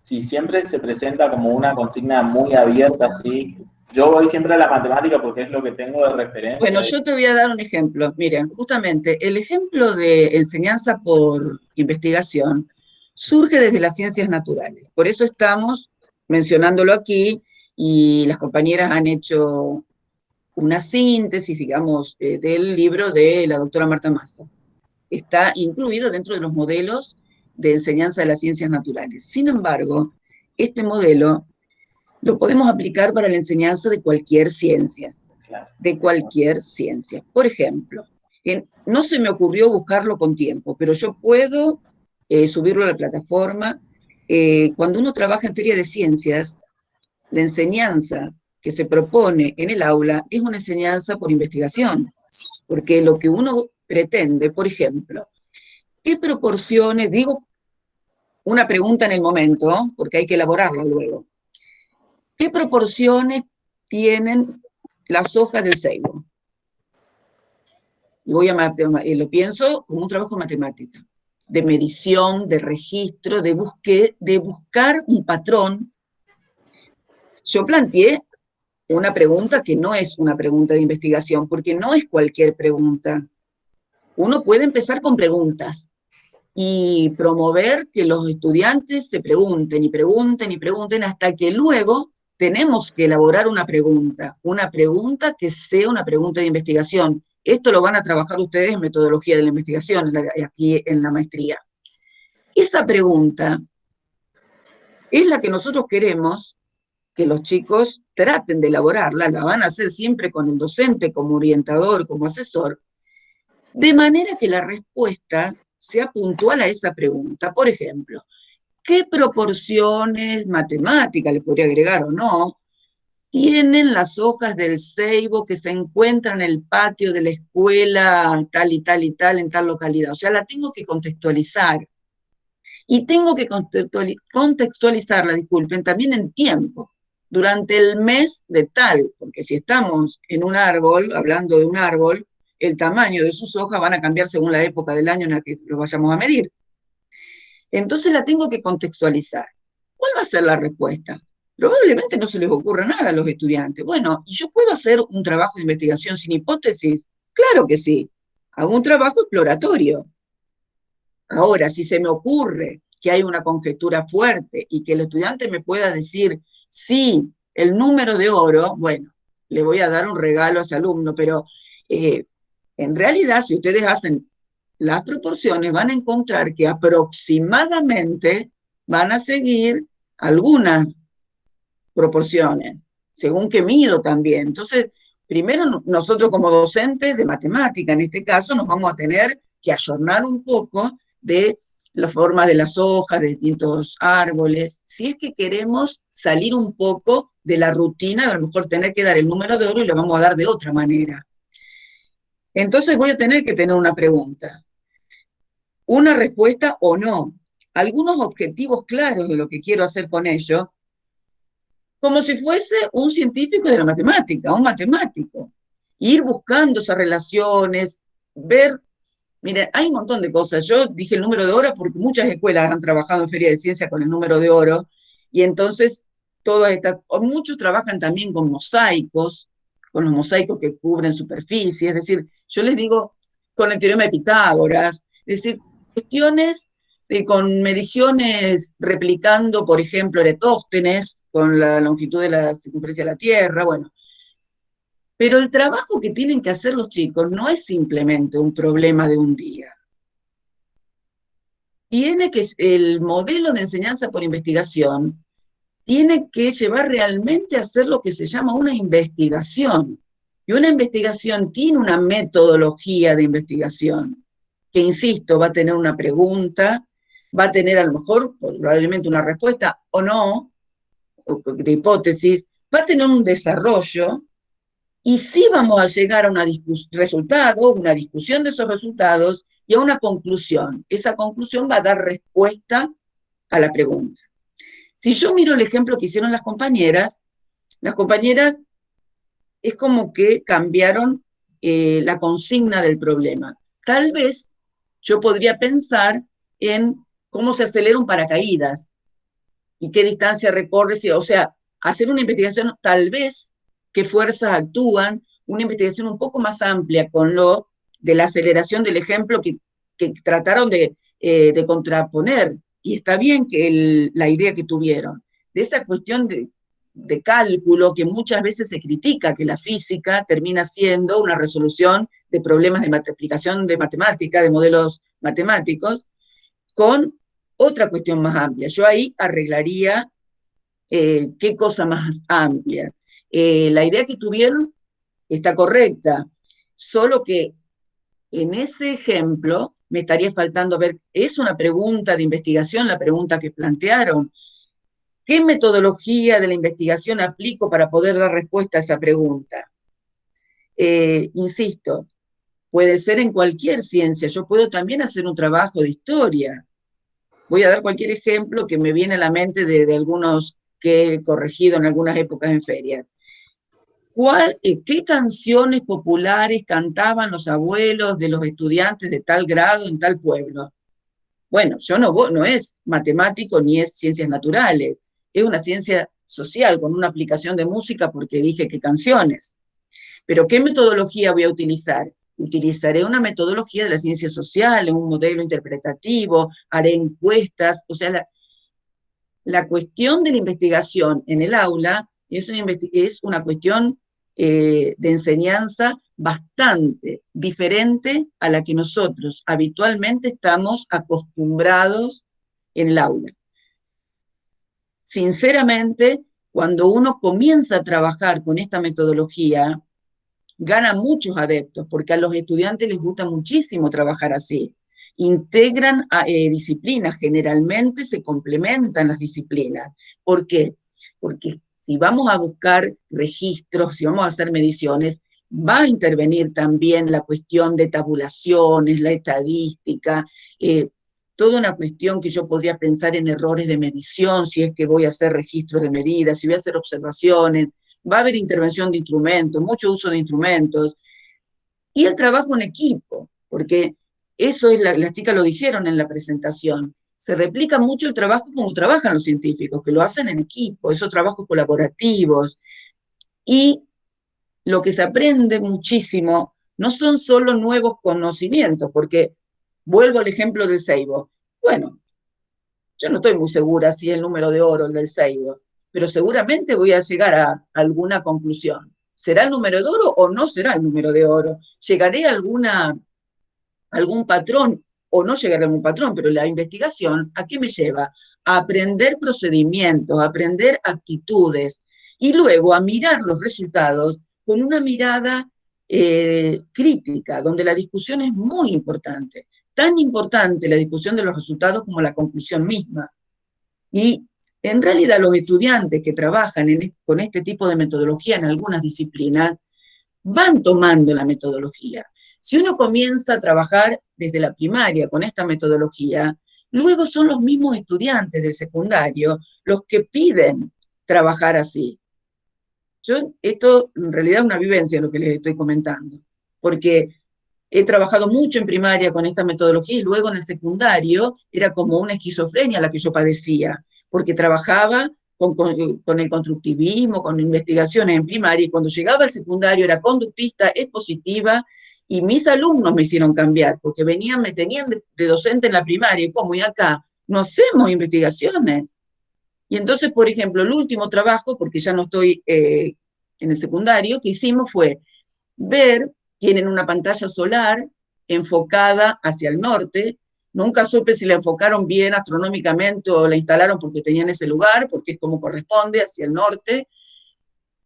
si siempre se presenta como una consigna muy abierta, así. Yo voy siempre a la matemática porque es lo que tengo de referencia. Bueno, yo te voy a dar un ejemplo. Miren, justamente el ejemplo de enseñanza por investigación surge desde las ciencias naturales. Por eso estamos mencionándolo aquí y las compañeras han hecho una síntesis, digamos, del libro de la doctora Marta Massa. Está incluido dentro de los modelos de enseñanza de las ciencias naturales. Sin embargo, este modelo lo podemos aplicar para la enseñanza de cualquier ciencia. de cualquier ciencia. Por ejemplo, no se me ocurrió buscarlo con tiempo, pero yo puedo subirlo a la plataforma. Cuando uno trabaja en feria de ciencias, la enseñanza que se propone en el aula es una enseñanza por investigación, porque lo que uno pretende, por ejemplo, ¿qué proporciones? Digo una pregunta en el momento, porque hay que elaborarla luego. ¿Qué proporciones tienen las hojas del ceibo? Lo pienso como un trabajo de matemática, de medición, de registro, de buscar un patrón. Yo planteé una pregunta que no es una pregunta de investigación, porque no es cualquier pregunta. Uno puede empezar con preguntas y promover que los estudiantes se pregunten y pregunten y pregunten hasta que luego tenemos que elaborar una pregunta que sea una pregunta de investigación. Esto lo van a trabajar ustedes en metodología de la investigación, aquí en la maestría. Esa pregunta es la que nosotros queremos que los chicos traten de elaborarla, la van a hacer siempre con el docente como orientador, como asesor, de manera que la respuesta sea puntual a esa pregunta. Por ejemplo, ¿qué proporciones matemáticas, le podría agregar o no, tienen las hojas del ceibo que se encuentran en el patio de la escuela tal y tal y tal en tal localidad? O sea, la tengo que contextualizar. Y tengo que contextualizarla, disculpen, también en tiempo, durante el mes de tal, porque si estamos en un árbol, hablando de un árbol, el tamaño de sus hojas van a cambiar según la época del año en la que lo vayamos a medir. Entonces la tengo que contextualizar. ¿Cuál va a ser la respuesta? Probablemente no se les ocurra nada a los estudiantes. Bueno, ¿y yo puedo hacer un trabajo de investigación sin hipótesis? Claro que sí. Hago un trabajo exploratorio. Ahora, si se me ocurre que hay una conjetura fuerte y que el estudiante me pueda decir, sí, el número de oro, bueno, le voy a dar un regalo a ese alumno, pero en realidad, si ustedes hacen las proporciones, van a encontrar que aproximadamente van a seguir algunas proporciones, según que mido también. Entonces, primero nosotros como docentes de matemática, en este caso, nos vamos a tener que ayornar un poco de las formas de las hojas, de distintos árboles, si es que queremos salir un poco de la rutina, a lo mejor tener que dar el número de oro y lo vamos a dar de otra manera. Entonces voy a tener que tener una pregunta, una respuesta o no, algunos objetivos claros de lo que quiero hacer con ello, como si fuese un científico de la matemática, un matemático, ir buscando esas relaciones, ver. Miren, hay un montón de cosas. Yo dije el número de oro porque muchas escuelas han trabajado en feria de ciencia con el número de oro, y entonces muchos trabajan también con mosaicos, con los mosaicos que cubren superficie, es decir, yo les digo con el teorema de Pitágoras, es decir, cuestiones con mediciones replicando, por ejemplo, Eratóstenes, con la longitud de la circunferencia de la Tierra, bueno. Pero el trabajo que tienen que hacer los chicos no es simplemente un problema de un día. El modelo de enseñanza por investigación tiene que llevar realmente a hacer lo que se llama una investigación. Y una investigación tiene una metodología de investigación, que insisto, va a tener una pregunta, va a tener a lo mejor probablemente una respuesta o no, de hipótesis, va a tener un desarrollo. Y sí vamos a llegar a una discusión de esos resultados y a una conclusión. Esa conclusión va a dar respuesta a la pregunta. Si yo miro el ejemplo que hicieron las compañeras es como que cambiaron la consigna del problema. Tal vez yo podría pensar en cómo se acelera un paracaídas y qué distancia recorre, o sea, hacer una investigación tal vez qué fuerzas actúan, una investigación un poco más amplia con lo de la aceleración del ejemplo que trataron de contraponer, y está bien que la idea que tuvieron, de esa cuestión de cálculo que muchas veces se critica, que la física termina siendo una resolución de problemas de aplicación de matemática, de modelos matemáticos, con otra cuestión más amplia. Yo ahí arreglaría qué cosa más amplia. La idea que tuvieron está correcta, solo que en ese ejemplo me estaría faltando ver, es una pregunta de investigación la pregunta que plantearon. ¿Qué metodología de la investigación aplico para poder dar respuesta a esa pregunta? Insisto, puede ser en cualquier ciencia, yo puedo también hacer un trabajo de historia. Voy a dar cualquier ejemplo que me viene a la mente de algunos que he corregido en algunas épocas en ferias. ¿Qué canciones populares cantaban los abuelos de los estudiantes de tal grado en tal pueblo? Bueno, yo no es matemático ni es ciencias naturales, es una ciencia social con una aplicación de música porque dije que canciones. Pero ¿qué metodología voy a utilizar? Utilizaré una metodología de la ciencia social, un modelo interpretativo, haré encuestas, o sea, la cuestión de la investigación en el aula es una cuestión de enseñanza bastante diferente a la que nosotros habitualmente estamos acostumbrados en el aula. Sinceramente, cuando uno comienza a trabajar con esta metodología, gana muchos adeptos, porque a los estudiantes les gusta muchísimo trabajar así. Integran disciplinas, generalmente se complementan las disciplinas. ¿Por qué? Porque si vamos a buscar registros, si vamos a hacer mediciones, va a intervenir también la cuestión de tabulaciones, la estadística, toda una cuestión que yo podría pensar en errores de medición, si es que voy a hacer registros de medidas, si voy a hacer observaciones, va a haber intervención de instrumentos, mucho uso de instrumentos, y el trabajo en equipo, porque eso es, las chicas lo dijeron en la presentación, se replica mucho el trabajo como trabajan los científicos, que lo hacen en equipo, esos trabajos colaborativos, y lo que se aprende muchísimo no son solo nuevos conocimientos, porque vuelvo al ejemplo del ceibo. Bueno, yo no estoy muy segura si es el número de oro el del ceibo, pero seguramente voy a llegar a alguna conclusión. ¿Será el número de oro o no será el número de oro? ¿Llegaré a algún patrón o no llegaré a algún patrón? Pero la investigación, ¿a qué me lleva? A aprender procedimientos, a aprender actitudes y luego a mirar los resultados con una mirada crítica, donde la discusión es muy importante. Tan importante la discusión de los resultados como la conclusión misma. Y en realidad los estudiantes que trabajan con este tipo de metodología en algunas disciplinas van tomando la metodología. Si uno comienza a trabajar desde la primaria con esta metodología, luego son los mismos estudiantes del secundario los que piden trabajar así. Esto en realidad es una vivencia lo que les estoy comentando, porque he trabajado mucho en primaria con esta metodología y luego en el secundario era como una esquizofrenia la que yo padecía, porque trabajaba con el constructivismo, con investigaciones en primaria, y cuando llegaba al secundario era conductista, expositiva, y mis alumnos me hicieron cambiar, porque me tenían de docente en la primaria, y como, y acá no hacemos investigaciones. Y entonces, por ejemplo, el último trabajo, porque ya no estoy en el secundario, que hicimos fue ver, tienen una pantalla solar enfocada hacia el norte. Nunca supe si la enfocaron bien astronómicamente o la instalaron porque tenían ese lugar, porque es como corresponde, hacia el norte.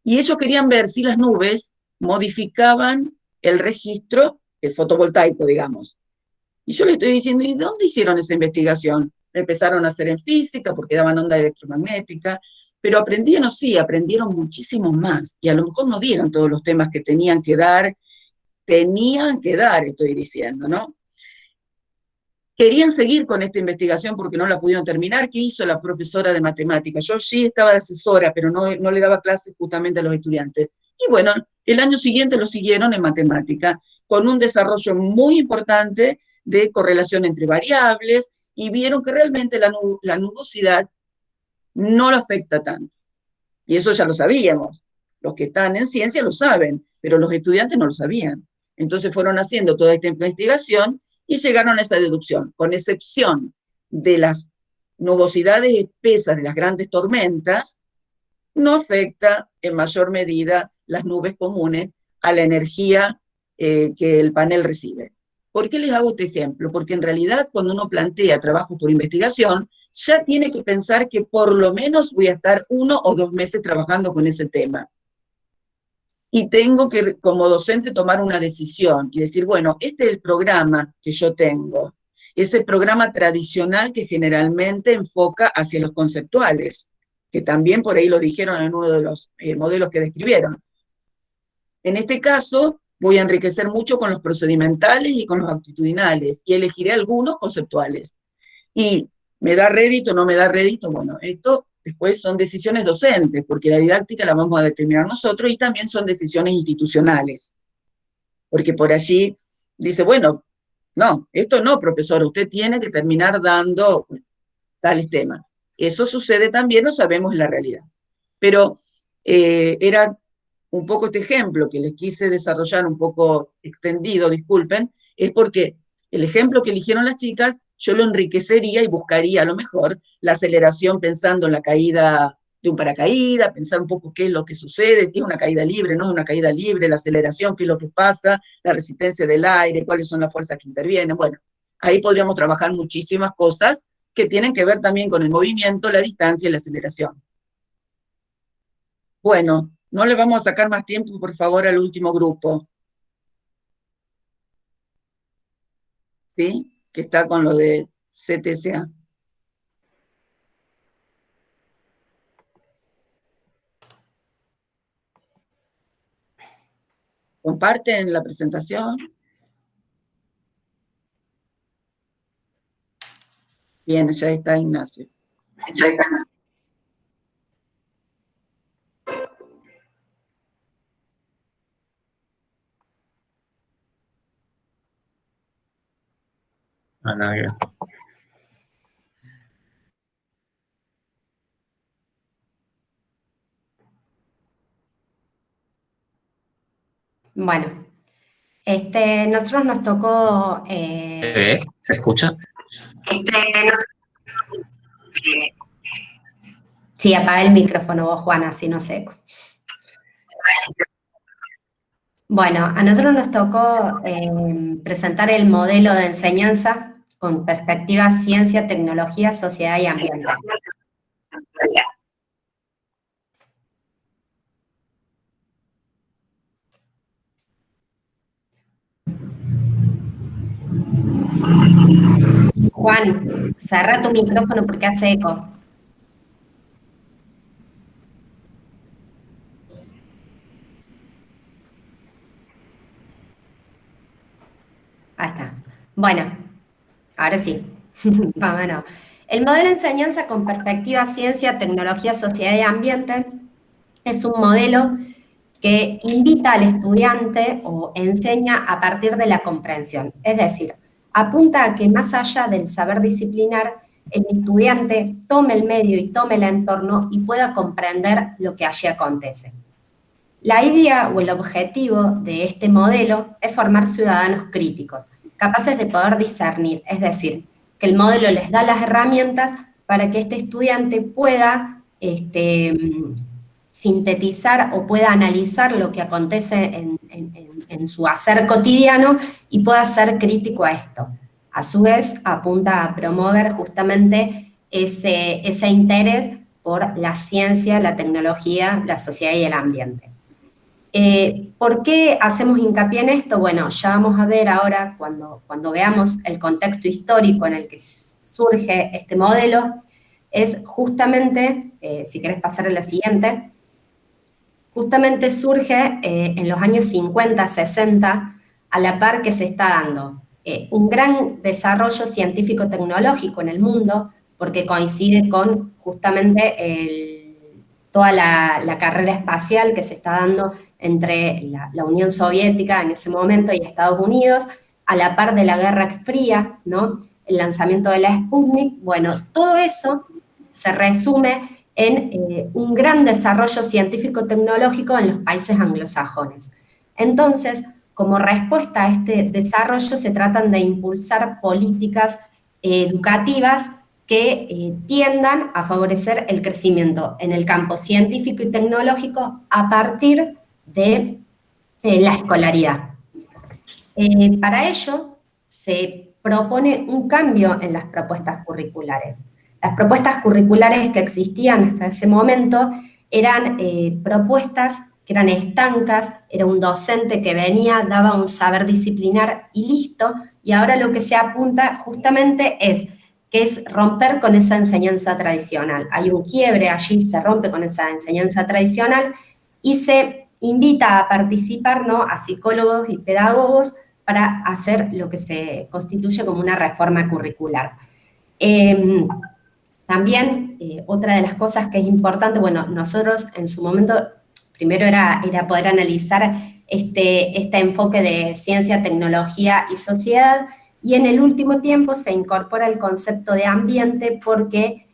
Y ellos querían ver si las nubes modificaban el registro fotovoltaico, digamos. Y yo le estoy diciendo, ¿y dónde hicieron esa investigación? La empezaron a hacer en física porque daban onda electromagnética, pero aprendieron muchísimo más. Y a lo mejor no dieron todos los temas que tenían que dar, estoy diciendo, ¿no? Querían seguir con esta investigación porque no la pudieron terminar. ¿Qué hizo la profesora de matemáticas? Yo sí estaba de asesora, pero no le daba clases justamente a los estudiantes. Y bueno, el año siguiente lo siguieron en matemática, con un desarrollo muy importante de correlación entre variables, y vieron que realmente la nubosidad no lo afecta tanto. Y eso ya lo sabíamos. Los que están en ciencia lo saben, pero los estudiantes no lo sabían. Entonces fueron haciendo toda esta investigación y llegaron a esa deducción, con excepción de las nubosidades espesas de las grandes tormentas, no afecta en mayor medida las nubes comunes a la energía que el panel recibe. ¿Por qué les hago este ejemplo? Porque en realidad cuando uno plantea trabajo por investigación, ya tiene que pensar que por lo menos voy a estar 1 o 2 meses trabajando con ese tema. y tengo que, como docente, tomar una decisión y decir, bueno, este es el programa que yo tengo, ese programa tradicional que generalmente enfoca hacia los conceptuales, que también por ahí lo dijeron en uno de los modelos que describieron. En este caso, voy a enriquecer mucho con los procedimentales y con los actitudinales, y elegiré algunos conceptuales. Y ¿me da rédito o no me da rédito? Bueno, esto después son decisiones docentes, porque la didáctica la vamos a determinar nosotros, y también son decisiones institucionales. Porque por allí dice, bueno, no, esto no, profesor, usted tiene que terminar dando tales temas. Eso sucede también, no sabemos la realidad. Pero era un poco este ejemplo que les quise desarrollar un poco extendido, disculpen, es porque el ejemplo que eligieron las chicas, yo lo enriquecería y buscaría a lo mejor la aceleración pensando en la caída de un paracaídas, pensar un poco qué es lo que sucede, si es una caída libre, no es una caída libre, la aceleración, qué es lo que pasa, la resistencia del aire, cuáles son las fuerzas que intervienen. Bueno, ahí podríamos trabajar muchísimas cosas que tienen que ver también con el movimiento, la distancia y la aceleración. Bueno, no le vamos a sacar más tiempo, por favor, al último grupo. ¿Sí? Que está con lo de CTSA. ¿Comparten la presentación? Bien, ya está Ignacio. Bueno, nosotros nos tocó... ¿Se escucha? Sí, apaga el micrófono vos, Juana, si no sé. Bueno, a nosotros nos tocó presentar el modelo de enseñanza con perspectiva ciencia, tecnología, sociedad y ambiente. Juan, cerra tu micrófono porque hace eco. Ahí está. Bueno, ahora sí. Vámonos. El modelo de enseñanza con perspectiva ciencia, tecnología, sociedad y ambiente es un modelo que invita al estudiante o enseña a partir de la comprensión. Es decir, apunta a que más allá del saber disciplinar, el estudiante tome el medio y tome el entorno y pueda comprender lo que allí acontece. La idea o el objetivo de este modelo es formar ciudadanos críticos, capaces de poder discernir, es decir, que el modelo les da las herramientas para que este estudiante pueda sintetizar o pueda analizar lo que acontece en su hacer cotidiano y pueda ser crítico a esto. A su vez, apunta a promover justamente ese interés por la ciencia, la tecnología, la sociedad y el ambiente. ¿Por qué hacemos hincapié en esto? Bueno, ya vamos a ver ahora, cuando veamos el contexto histórico en el que surge este modelo, es justamente, si querés pasar a la siguiente, justamente surge en los años 50, 60, a la par que se está dando un gran desarrollo científico-tecnológico en el mundo, porque coincide con justamente toda la carrera espacial que se está dando entre la Unión Soviética en ese momento y Estados Unidos, a la par de la Guerra Fría, ¿no? El lanzamiento de la Sputnik. Bueno, todo eso se resume en un gran desarrollo científico-tecnológico en los países anglosajones. Entonces, como respuesta a este desarrollo, se tratan de impulsar políticas educativas que tiendan a favorecer el crecimiento en el campo científico y tecnológico a partir de la escolaridad. Para ello, se propone un cambio en las propuestas curriculares. Las propuestas curriculares que existían hasta ese momento eran propuestas que eran estancas, era un docente que venía, daba un saber disciplinar y listo, y ahora lo que se apunta justamente es romper con esa enseñanza tradicional. Hay un quiebre allí, se rompe con esa enseñanza tradicional y se invita a participar, ¿no?, a psicólogos y pedagogos para hacer lo que se constituye como una reforma curricular. También, otra de las cosas que es importante, bueno, nosotros en su momento, primero era poder analizar este enfoque de ciencia, tecnología y sociedad, y en el último tiempo se incorpora el concepto de ambiente porque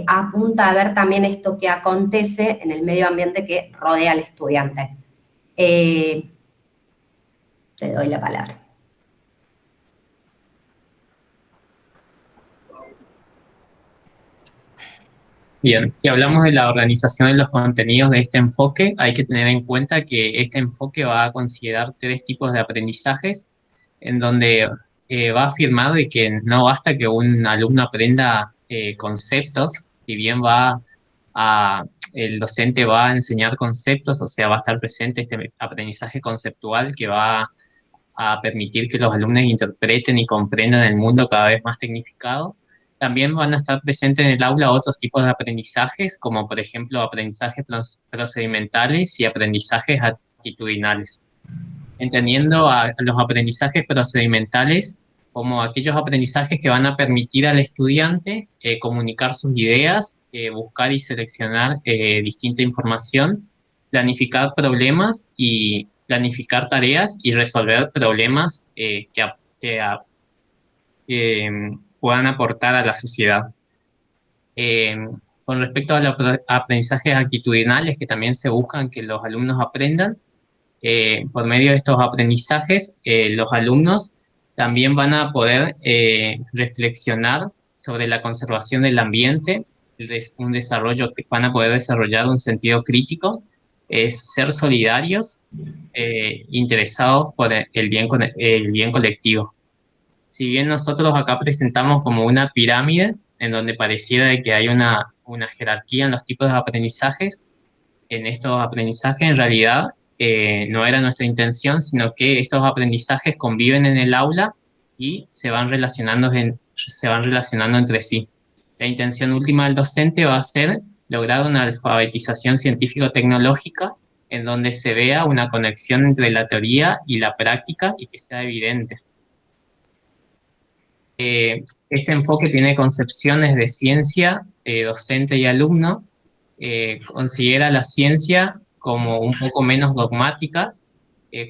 apunta a ver también esto que acontece en el medio ambiente que rodea al estudiante. Te doy la palabra. Bien, si hablamos de la organización de los contenidos de este enfoque, hay que tener en cuenta que este enfoque va a considerar 3 tipos de aprendizajes, en donde va afirmado de que no basta que un alumno aprenda conceptos, si bien el docente va a enseñar conceptos, o sea, va a estar presente este aprendizaje conceptual que va a permitir que los alumnos interpreten y comprendan el mundo cada vez más tecnificado. También van a estar presentes en el aula otros tipos de aprendizajes, como por ejemplo aprendizajes procedimentales y aprendizajes actitudinales. Entendiendo a los aprendizajes procedimentales como aquellos aprendizajes que van a permitir al estudiante comunicar sus ideas, buscar y seleccionar distinta información, planificar problemas y planificar tareas y resolver problemas que puedan aportar a la sociedad. Con respecto a los aprendizajes actitudinales, que también se buscan que los alumnos aprendan, por medio de estos aprendizajes, los alumnos también van a poder reflexionar sobre la conservación del ambiente, un desarrollo que van a poder desarrollar un sentido crítico, ser solidarios, interesados por el bien colectivo. Si bien nosotros acá presentamos como una pirámide, en donde pareciera de que hay una jerarquía en los tipos de aprendizajes, en estos aprendizajes en realidad no era nuestra intención, sino que estos aprendizajes conviven en el aula y se van relacionando entre sí. La intención última del docente va a ser lograr una alfabetización científico-tecnológica en donde se vea una conexión entre la teoría y la práctica y que sea evidente. Este enfoque tiene concepciones de ciencia, docente y alumno. Considera la ciencia como un poco menos dogmática,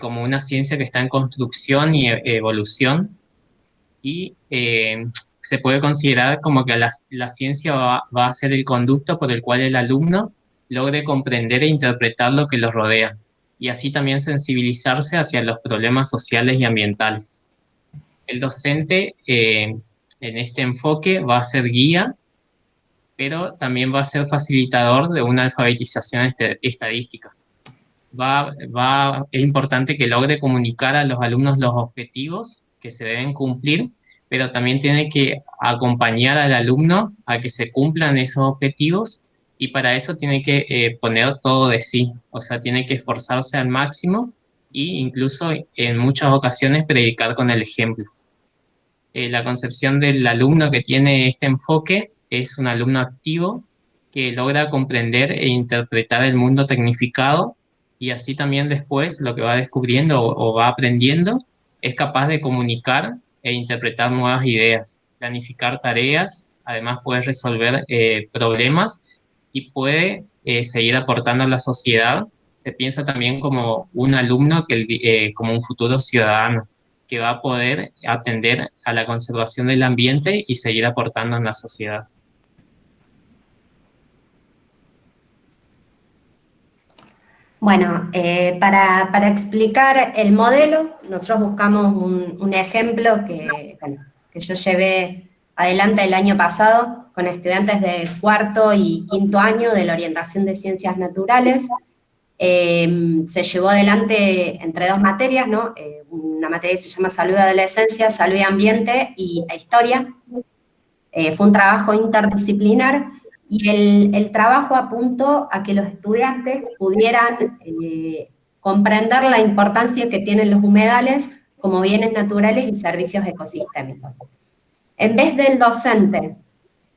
como una ciencia que está en construcción y evolución, y se puede considerar como que la ciencia va a ser el conducto por el cual el alumno logre comprender e interpretar lo que lo rodea, y así también sensibilizarse hacia los problemas sociales y ambientales. El docente en este enfoque va a ser guía, pero también va a ser facilitador de una alfabetización estadística. Es importante que logre comunicar a los alumnos los objetivos que se deben cumplir, pero también tiene que acompañar al alumno a que se cumplan esos objetivos, y para eso tiene que poner todo de sí, o sea, tiene que esforzarse al máximo e incluso en muchas ocasiones predicar con el ejemplo. La concepción del alumno que tiene este enfoque es un alumno activo que logra comprender e interpretar el mundo tecnificado, y así también después lo que va descubriendo o va aprendiendo es capaz de comunicar e interpretar nuevas ideas, planificar tareas, además puede resolver problemas y puede seguir aportando a la sociedad. Se piensa también como un alumno como un futuro ciudadano, que va a poder atender a la conservación del ambiente y seguir aportando en la sociedad. Bueno, para explicar el modelo, nosotros buscamos un ejemplo que yo llevé adelante el año pasado con estudiantes de 4º y 5º año de la orientación de Ciencias Naturales. Se llevó adelante entre 2 materias, ¿no? Una materia que se llama Salud y Adolescencia, Salud y Ambiente e Historia. Fue un trabajo interdisciplinar. Y el trabajo apuntó a que los estudiantes pudieran comprender la importancia que tienen los humedales como bienes naturales y servicios ecosistémicos. En vez del docente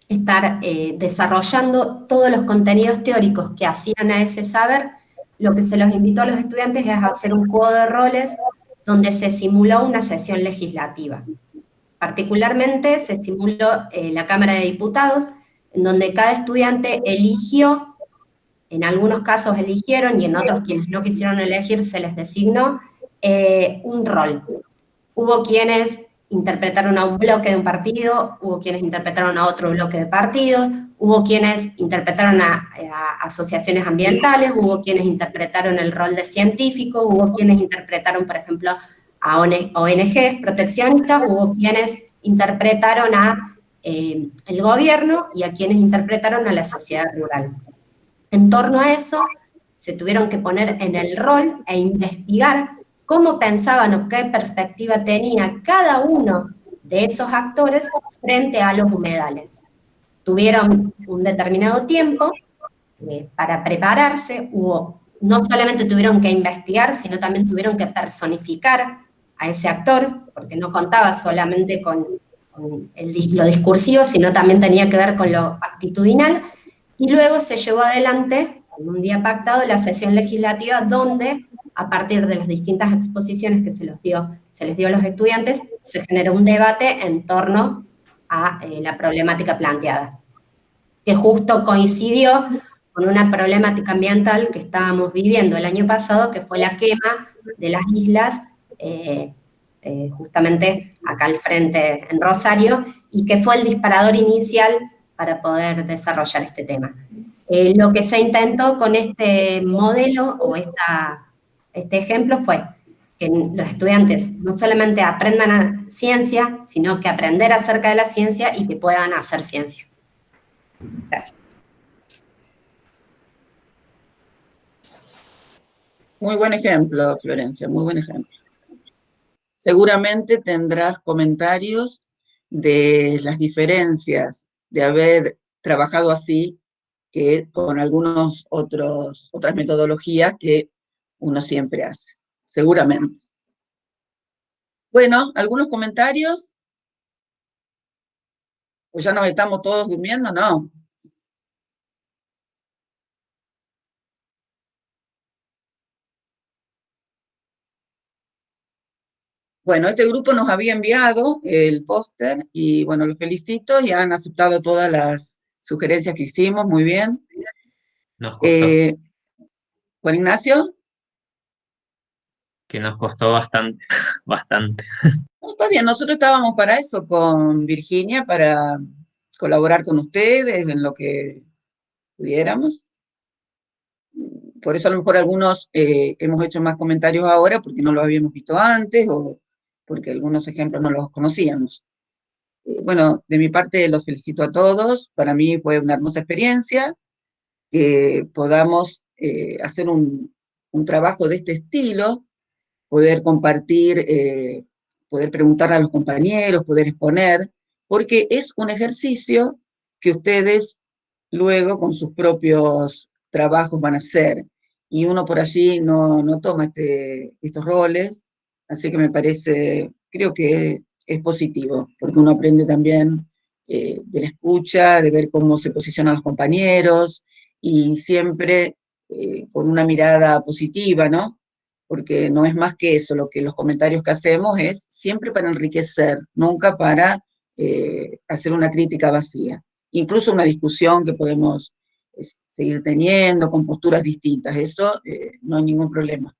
estar desarrollando todos los contenidos teóricos que hacían a ese saber, lo que se los invitó a los estudiantes es a hacer un juego de roles donde se simuló una sesión legislativa. Particularmente se simuló la Cámara de Diputados, en donde cada estudiante eligió, en algunos casos eligieron y en otros quienes no quisieron elegir se les designó un rol. Hubo quienes interpretaron a un bloque de un partido, hubo quienes interpretaron a otro bloque de partidos, hubo quienes interpretaron a asociaciones ambientales, hubo quienes interpretaron el rol de científico, hubo quienes interpretaron, por ejemplo, a ONGs proteccionistas, hubo quienes interpretaron a el gobierno y a quienes interpretaron a la sociedad rural. En torno a eso, se tuvieron que poner en el rol e investigar cómo pensaban o qué perspectiva tenía cada uno de esos actores frente a los humedales. Tuvieron un determinado tiempo para prepararse, no solamente tuvieron que investigar, sino también tuvieron que personificar a ese actor, porque no contaba solamente con lo discursivo, sino también tenía que ver con lo actitudinal, y luego se llevó adelante, en un día pactado, la sesión legislativa, donde, a partir de las distintas exposiciones que se les dio a los estudiantes, se generó un debate en torno a la problemática planteada, que justo coincidió con una problemática ambiental que estábamos viviendo el año pasado, que fue la quema de las islas, justamente acá al frente en Rosario, y que fue el disparador inicial para poder desarrollar este tema. Lo que se intentó con este modelo o este ejemplo fue que los estudiantes no solamente aprendan ciencia, sino que aprender acerca de la ciencia y que puedan hacer ciencia. Gracias. Muy buen ejemplo, Florencia, muy buen ejemplo. Seguramente tendrás comentarios de las diferencias de haber trabajado así que con otras metodologías que uno siempre hace, seguramente. Bueno, ¿algunos comentarios? ¿O ya nos estamos todos durmiendo? No. Bueno, este grupo nos había enviado el póster y bueno, los felicito y han aceptado todas las sugerencias que hicimos, muy bien. Nos costó. Juan Ignacio. Que nos costó bastante, bastante. No, está bien, nosotros estábamos para eso con Virginia, para colaborar con ustedes en lo que pudiéramos. Por eso a lo mejor algunos hemos hecho más comentarios ahora porque no lo habíamos visto antes o porque algunos ejemplos no los conocíamos. Bueno, de mi parte los felicito a todos, para mí fue una hermosa experiencia, que podamos hacer un trabajo de este estilo, poder compartir, poder preguntar a los compañeros, poder exponer, porque es un ejercicio que ustedes luego con sus propios trabajos van a hacer, y uno por allí no toma estos roles, así que me parece, creo que es positivo, porque uno aprende también de la escucha, de ver cómo se posicionan los compañeros, y siempre con una mirada positiva, ¿no? Porque no es más que eso, lo que los comentarios que hacemos es siempre para enriquecer, nunca para hacer una crítica vacía. Incluso una discusión que podemos seguir teniendo con posturas distintas, eso no hay ningún problema.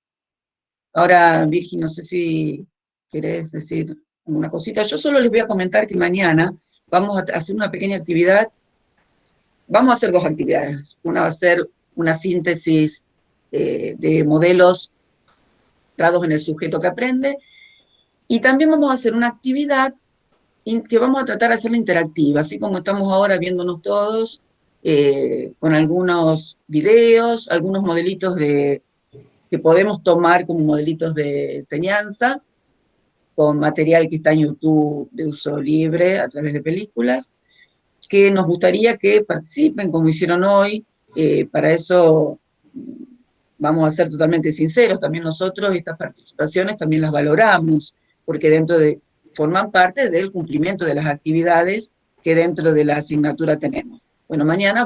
Ahora, Virgi, no sé si querés decir alguna cosita. Yo solo les voy a comentar que mañana vamos a hacer una pequeña actividad. Vamos a hacer dos actividades. Una va a ser una síntesis de modelos dados en el sujeto que aprende, y también vamos a hacer una actividad que vamos a tratar de hacerla interactiva, así como estamos ahora viéndonos todos, con algunos videos, algunos modelitos que podemos tomar como modelitos de enseñanza, con material que está en YouTube de uso libre a través de películas, que nos gustaría que participen como hicieron hoy. Para eso vamos a ser totalmente sinceros, también nosotros estas participaciones también las valoramos, porque forman parte del cumplimiento de las actividades que dentro de la asignatura tenemos. Bueno, mañana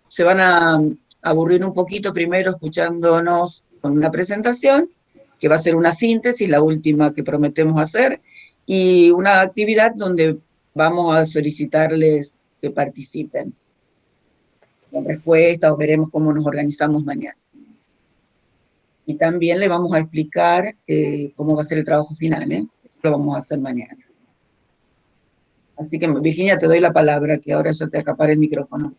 se van a aburrir un poquito primero escuchándonos con una presentación, que va a ser una síntesis, la última que prometemos hacer, y una actividad donde vamos a solicitarles que participen con respuestas, o veremos cómo nos organizamos mañana. Y también le vamos a explicar cómo va a ser el trabajo final, lo vamos a hacer mañana. Así que, Virginia, te doy la palabra, que ahora ya te acapara el micrófono.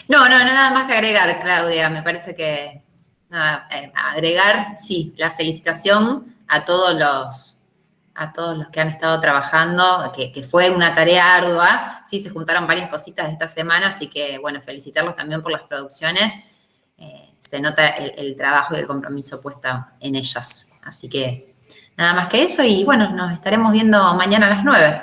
No, nada más que agregar, Claudia. Me parece que agregar, sí, la felicitación a todos los que han estado trabajando, que fue una tarea ardua. Sí, se juntaron varias cositas esta semana, así que, bueno, felicitarlos también por las producciones. Se nota el trabajo y el compromiso puesto en ellas. Así que nada más que eso y, bueno, nos estaremos viendo mañana a las 9.